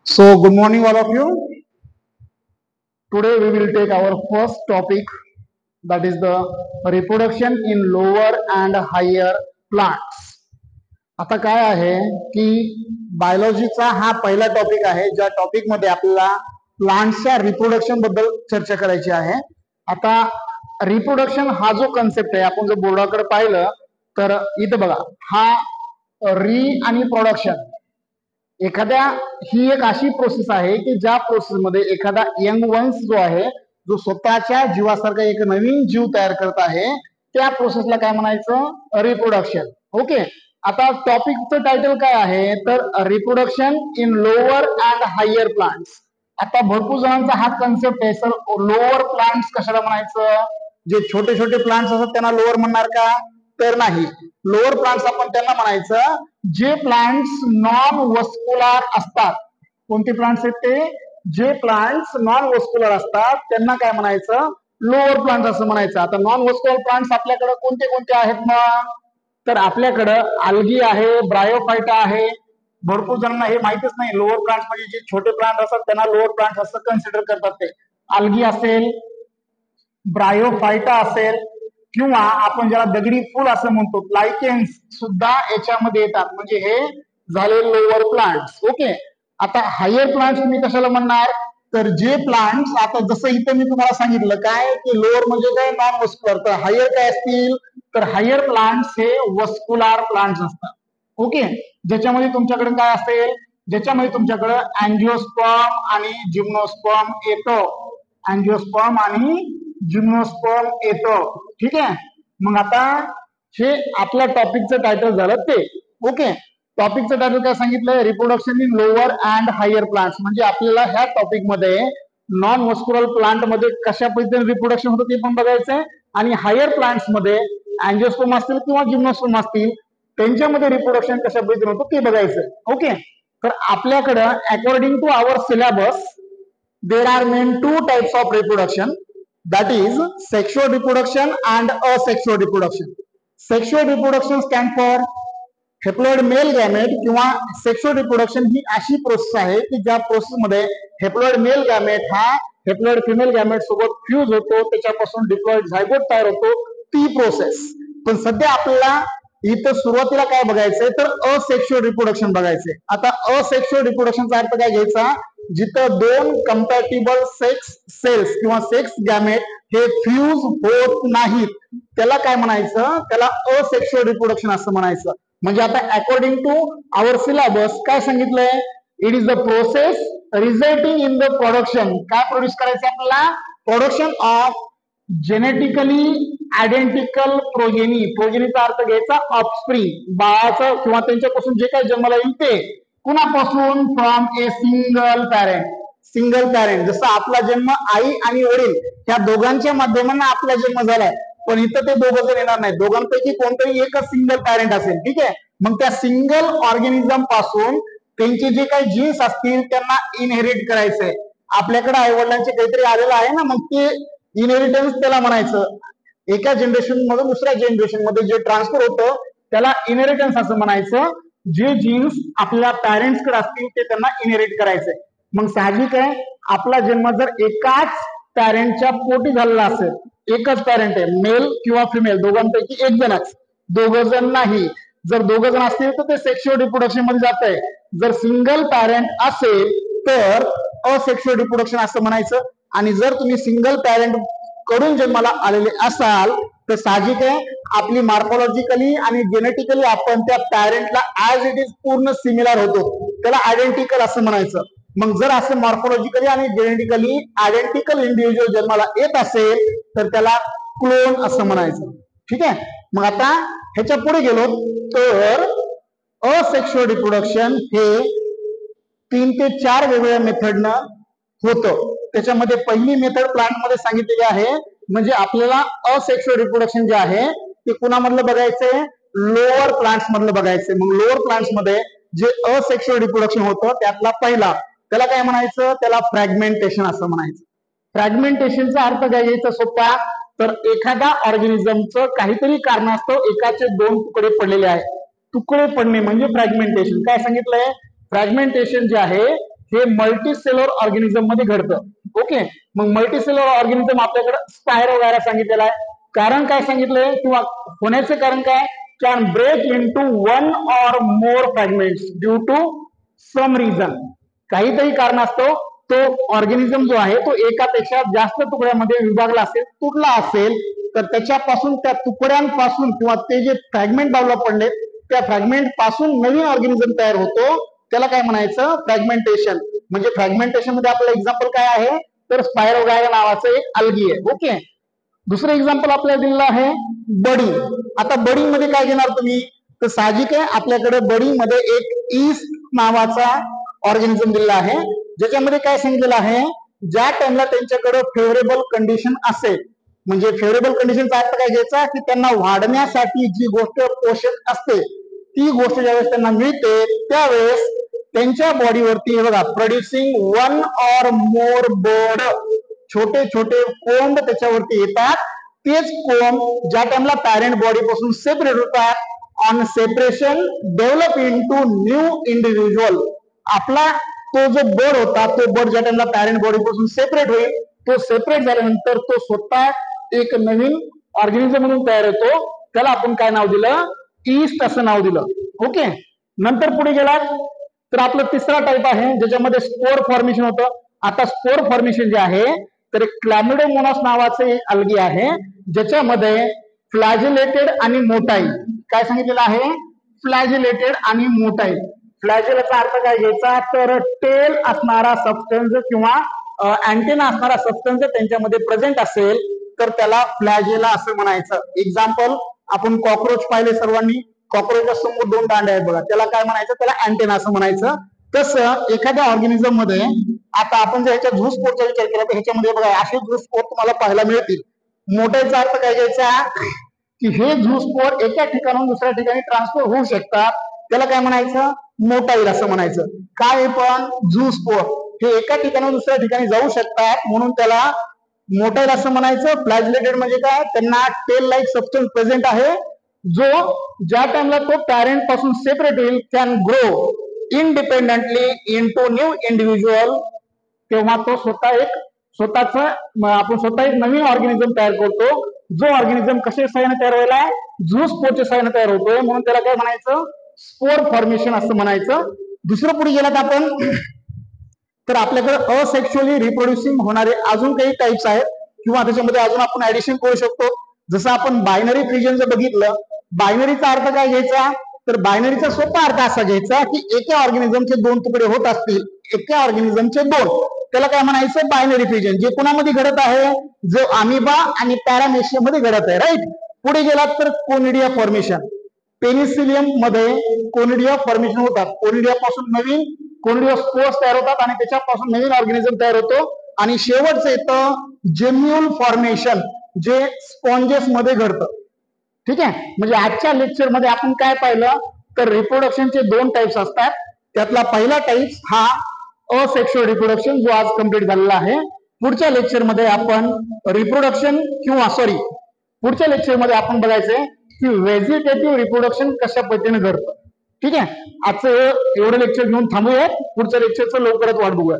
So, good morning, all of you. Today, we will take our first topic, that is the reproduction in lower and higher plants. आता काय आहे की बायोलॉजीचा हा पहिला topic आहे, ज्या टॉपिक मध्ये आपल्याला प्लांट्सच्या रिप्रोडक्शन बद्दल चर्चा करायची आहे. आता रिप्रोडक्शन हा जो कन्सेप्ट आहे, आपण जर बोर्डाकडे पाहिलं तर इथं बघा, हा री आणि प्रोडक्शन एखाद्या ही एक अशी प्रोसेस आहे की ज्या प्रोसेस मध्ये एखादा यंग वन्स जो आहे, जो स्वतःच्या जीवासारखा एक नवीन जीव तयार करत आहे, त्या प्रोसेसला काय म्हणायचं? रिप्रोडक्शन. ओके. आता टॉपिकचं टायटल काय आहे तर reproduction in lower and higher plants. आता भरपूर जणांचा हा कन्सेप्ट आहे, सर लोअर प्लांट्स कशाला म्हणायचं? जे छोटे छोटे प्लांट्स असतात त्यांना लोअर म्हणणार का? तर नाही. लोअर प्लांट्स आपण त्यांना म्हणायचं जे प्लांट्स नॉन वस्कुलर असतात. कोणते प्लांट्स आहेत ते? जे प्लांट्स नॉन वस्कुलर असतात त्यांना काय म्हणायचं? लोअर प्लांट्स असं म्हणायचं. आता नॉन वस्कुलर प्लांट्स आपल्याकडे कोणते कोणते आहेत मग? तर आपल्याकडं आल्गी आहे, ब्रायोफायटा आहे. भरपूर जणांना हे माहितच नाही. लोअर प्लांट्स म्हणजे जे छोटे प्लांट असतात त्यांना लोअर प्लांट्स असं कन्सिडर करतात. ते आल्गी असेल, ब्रायोफायटा असेल, किंवा आपण ज्याला दगडी फुल असं म्हणतो, लायकेन्स सुद्धा याच्यामध्ये येतात. म्हणजे हे झाले लोअर प्लांट्स. ओके. आता हायर प्लांट्स तुम्ही कशाला म्हणणार? तर जे प्लांट्स, आता जसं इथं मी तुम्हाला सांगितलं काय की लोअर म्हणजे काय? Non vascular. तर हायर काय असतील? तर हायर प्लांट्स हे वस्कुलर प्लांट्स असतात. ओके. ज्याच्यामध्ये तुमच्याकडे काय असेल? ज्याच्यामध्ये तुमच्याकडे अँजिओस्पर्म आणि जिम्नोस्पर्म येतो. अँजिओस्पर्म आणि जिम्नोस्पर्म येतो. ठीक आहे. मग आता हे आपल्या टॉपिकचं टायटल झालं ते. ओके. टॉपिकचं टायटल काय सांगितलंय? Reproduction in lower and higher plants. म्हणजे आपल्याला ह्या टॉपिक मध्ये नॉन वस्कुलर प्लांट मध्ये कशा पद्धतीने रिप्रोडक्शन होतं ते पण बघायचंय, आणि हायर प्लांट्स मध्ये अँजिओस्पर्म असतील किंवा जिम्नोस्पर्म असतील त्यांच्यामध्ये रिप्रोडक्शन कशा पद्धतीने होतं ते बघायचंय. ओके. तर आपल्याकडं according to our syllabus there are main two types of reproduction, that is sexual reproduction and asexual reproduction. Sexual reproduction stand for haploid male gamete किंवा sexual reproduction ही अशी प्रोसेस आहे की ज्या प्रोसेस मध्ये haploid male gamete हा haploid female gamete सोबत fuse होतो, त्याच्यापासून डिप्लॉइड झायगोट तयार होतो, ती प्रोसेस. पण सध्या आपल्याला इथं सुरुवातीला काय बघायचंय तर असेक्शुअल रिप्रोडक्शन बघायचंय. आता असेक्शुअल रिप्रोडक्शनचा अर्थ काय घ्यायचा? जिथं दोन कंपॅटिबल सेक्स सेल्स किंवा सेक्स गॅमेट हे फ्यूज होत नाहीत त्याला काय म्हणायचं? त्याला असेक्शुअल रिप्रोडक्शन असं म्हणायचं. म्हणजे आता अकॉर्डिंग टू आवर सिलेबस काय सांगितलंय? It is the process resulting in the production. काय प्रोड्यूस करायचं आपल्याला? Production of genetically identical progeny. प्रोजेनीचा अर्थ घ्यायचा ऑफस्प्रिंग, बाळाचं किंवा त्यांच्यापासून जे काही जन्माला येईल ते. कुणापासून? From a single parent. Single parent. जसं आपला जन्म आई आणि वडील ह्या दोघांच्या माध्यमाने आपला जन्म झालाय, पण इथं ते दोघं जण येणार नाही. दोघांपैकी कोणतरी एकच सिंगल पॅरेंट असेल. ठीक आहे. मग त्या सिंगल ऑर्गॅनिझम पासून त्यांचे जे काही जीन्स असतील त्यांना इनहेरिट करायचंय. आपल्याकडे आई वडिलांचे काहीतरी आलेलं आहे ना, मग ते इनहेरिटन्स त्याला म्हणायचं. एका जनरेशन मधून दुसऱ्या जनरेशन मध्ये जे ट्रान्सफर होतं त्याला इनहेरिटन्स असं म्हणायचं. जे जीन्स आपल्या पॅरेंट्स कडे असतील ते त्यांना इनहेरिट करायचंय. मग साहजिक आहे आपला जन्म जर एकाच पॅरेंटच्या पोटी झालेला असेल, एकच पॅरेंट आहे, मेल किंवा फिमेल दोघांपैकी एक जणच, दोघं जण नाही. जर दोघं जण असतील तर ते सेक्शुअल रिप्रोडक्शन मध्ये जात आहे. जर सिंगल पॅरेंट असेल तर असेक्शुअल रिप्रोडक्शन असं म्हणायचं. आणि जर तुम्ही सिंगल पॅरेंट कडून जन्माला आलेले असाल तर साहजिक आहे आपली मार्फॉलॉजिकली आणि जेनेटिकली आपण त्या पॅरेंटला ऍज इट इज पूर्ण सिमिलर होतो, त्याला आयडेंटिकल असं म्हणायचं. मग जर असं मॉर्फॉलॉजिकली आणि जेनेटिकली आयडेंटिकल इंडिव्हिज्युअल जन्माला येत असेल तर त्याला क्लोन असं म्हणायचं. ठीक आहे. मग आता ह्याच्या पुढे गेलो तर असेक्शुअल रिप्रोडक्शन हे 3 ते 4 वेगवेगळ्या मेथडनं होतं. त्याच्यामध्ये पहिली मेथड प्लांट मध्ये सांगितलेली आहे. म्हणजे आपल्याला असेक्शुअल रिप्रोडक्शन जे आहे ते कुणामधलं बघायचंय? लोअर प्लांट्स मधलं बघायचंय. मग लोअर प्लांट्स मध्ये जे असेक्शुअल रिप्रोडक्शन होतं त्यातला पहिला, त्याला काय म्हणायचं? त्याला फ्रॅगमेंटेशन असं म्हणायचं. फ्रॅगमेंटेशनचा अर्थ काय घ्यायचा सोपा? तर एखाद्या ऑर्गॅनिझमचं काहीतरी कारणास्तव एकाचे 2 तुकडे पडलेले आहेत. तुकडे पडणे म्हणजे फ्रॅगमेंटेशन. काय सांगितलंय? फ्रॅगमेंटेशन जे आहे हे मल्टीसेलर ऑर्गॅनिझम मध्ये घडतं. ओके, मग मल्टीसेलर ऑर्गॅनिझम आपल्याकडे स्पायरोगायरा सांगितलेला आहे. कारण काय सांगितलंय किंवा होण्याचे कारण काय, can break into one or more fragments due to some reason. काहीतरी कारण असतो तो ऑर्गॅनिझम जो आहे तो एकापेक्षा जास्त तुकड्यामध्ये विभागला असेल, तुटला असेल, तर त्याच्यापासून त्या तुकड्यांपासून किंवा ते जे फ्रॅगमेंट डेव्हलप पडले त्या फ्रॅगमेंट पासून नवीन ऑर्गॅनिझम तयार होतो. त्याला काय म्हणायचं, फ्रॅगमेंटेशन. म्हणजे फ्रॅगमेंटेशन मध्ये आपलं एक्झाम्पल काय आहे, तर स्पायरोगायरा नावाचं एक अल्गी आहे. ओके, दुसरं एक्झाम्पल आपल्याला दिलेलं आहे बडी. आता बडी मध्ये काय घेणार तुम्ही, तर साहजिक आहे आपल्याकडे बडी मध्ये एक ईस्ट नावाचा ऑर्गॅनिझम दिलेला आहे, ज्याच्यामध्ये काय सांगितलेलं आहे, ज्या टाइमला त्यांच्याकडे फेवरेबल कंडिशन असेल, म्हणजे फेवरेबल कंडिशनचा अर्थ काय घ्यायचा, की त्यांना वाढण्यासाठी जी गोष्ट पोषक असते ती गोष्ट ज्यावेळेस त्यांना मिळते त्यावेळेस त्यांच्या बॉडीवरती हे बघा, producing one or more bird, छोटे छोटे कोंब त्याच्यावरती येतात. तेच कोंब ज्या टाइमला पॅरेंट बॉडी पासून सेपरेट होतात, on separation develop into new individual. आपला तो जो बर्ड होता तो बर्ड ज्या टाइमला पॅरेंट बॉडी पासून सेपरेट होईल, तो सेपरेट झाल्यानंतर तो स्वतः एक नवीन ऑर्गॅनिझम म्हणून तयार होतो. त्याला आपण काय नाव दिलं, ईस्ट असं नाव दिलं. ओके, नंतर पुढे गेलात तर आपलं तिसरा टाईप आहे ज्याच्यामध्ये स्पोर फॉर्मेशन होतं. आता स्पोर फॉर्मेशन जे आहे तर क्लॅमिडोमोनास नावाचे एक अल्गी आहे ज्याच्यामध्ये फ्लॅजिलेटेड आणि मोटाईल, काय सांगितलेलं आहे, फ्लॅजिलेटेड आणि मोटाईल. फ्लॅजिलचा अर्थ काय घ्यायचा, तर टेल असणारा सबस्टन्स किंवा अँटेना असणारा सबस्टन्स त्यांच्यामध्ये प्रेझेंट असेल तर त्याला फ्लॅजिला असं म्हणायचं. एक्झाम्पल, आपण कॉक्रोच पाहिले सर्वांनी, कॉक्रोचच्या समोर दोन दांडे आहेत बघा, त्याला काय म्हणायचं, त्याला अँटेना असं म्हणायचं. तसं एखाद्या ऑर्गॅनिझम मध्ये आता आपण जर ह्याच्या झू स्पोरचा विचार केला तर ह्याच्यामध्ये बघा असे झू स्पोर तुम्हाला पाहायला मिळतील. मोठ्याचा अर्थ काय घ्यायचा, की हे झू स्पोर एका ठिकाणून दुसऱ्या ठिकाणी ट्रान्सफर होऊ शकतात, त्याला काय म्हणायचं, मोटाईल असं म्हणायचं. काय पण झू स्पोर हे एका ठिकाणून दुसऱ्या ठिकाणी जाऊ शकतात म्हणून त्याला मोटाईल असं म्हणायचं. फ्लॅजिलेटेड म्हणजे काय, त्यांना टेल लाईक सबस्टन्स प्रेझेंट आहे जो ज्या टाइमला तो पॅरेंट पासून सेपरेट होईल, can grow independently into new individual, तेव्हा तो स्वतःच आपण स्वतः एक नवीन ऑर्गॅनिझम तयार करतो. जो ऑर्गॅनिझम कशा सहाय्याने तयार व्हायला, झू स्पोरच्या सहाय्याने तयार होतोय, म्हणून त्याला काय म्हणायचं, स्पोर फॉर्मेशन असं म्हणायचं. दुसरं पुढे गेलात आपण तर आपल्याकडे असेक्शुअली रिप्रोड्युसिंग होणारे अजून काही टाइप्स आहेत किंवा त्याच्यामध्ये अजून आपण ऍडिशन करू शकतो. जसं आपण बायनरी फ्युजन जर बघितलं, बायनरीचा अर्थ काय घ्यायचा, तर बायनरीचा सोपा अर्थ असा घ्यायचा की एका ऑर्गॅनिझमचे दोन तुकडे होत असतील, एका ऑर्गॅनिझमचे दोन, त्याला काय म्हणायचं, बायनरी फ्युजन. जे कोणामध्ये घडत आहे, जो अमिबा आणि पॅरामेशिया मध्ये घडत आहे. राईट, पुढे गेलात तर कोनिडिया फॉर्मेशन. पेनिसिलियम मध्ये कोनिडिया फॉर्मेशन होतात. कोनिडिया पासून नवीन कोनिडिया स्पोर्स तयार होतात आणि त्याच्यापासून नवीन ऑर्गॅनिझम तयार होतो. आणि शेवटचं येतं जेम्युल फॉर्मेशन, जे स्पॉन्जेस मध्ये घडतं. ठीक आहे, म्हणजे आजच्या लेक्चर मध्ये आपण काय पाहिलं, तर रिप्रोडक्शनचे दोन टाइप्स असतात. त्यातला पहिला टाइप हा असेक्शुअल रिप्रोडक्शन जो आज कम्प्लीट झालेला आहे. पुढच्या लेक्चर मध्ये आपण रिप्रोडक्शन पुढच्या लेक्चर मध्ये आपण बघायचंय की व्हेजिटेटिव्ह रिप्रोडक्शन कशा पद्धतीने घडतं. ठीक आहे, आजचं एवढं लेक्चर घेऊन थांबूया, पुढच्या लेक्चरचं लवकरच वाट बघूया.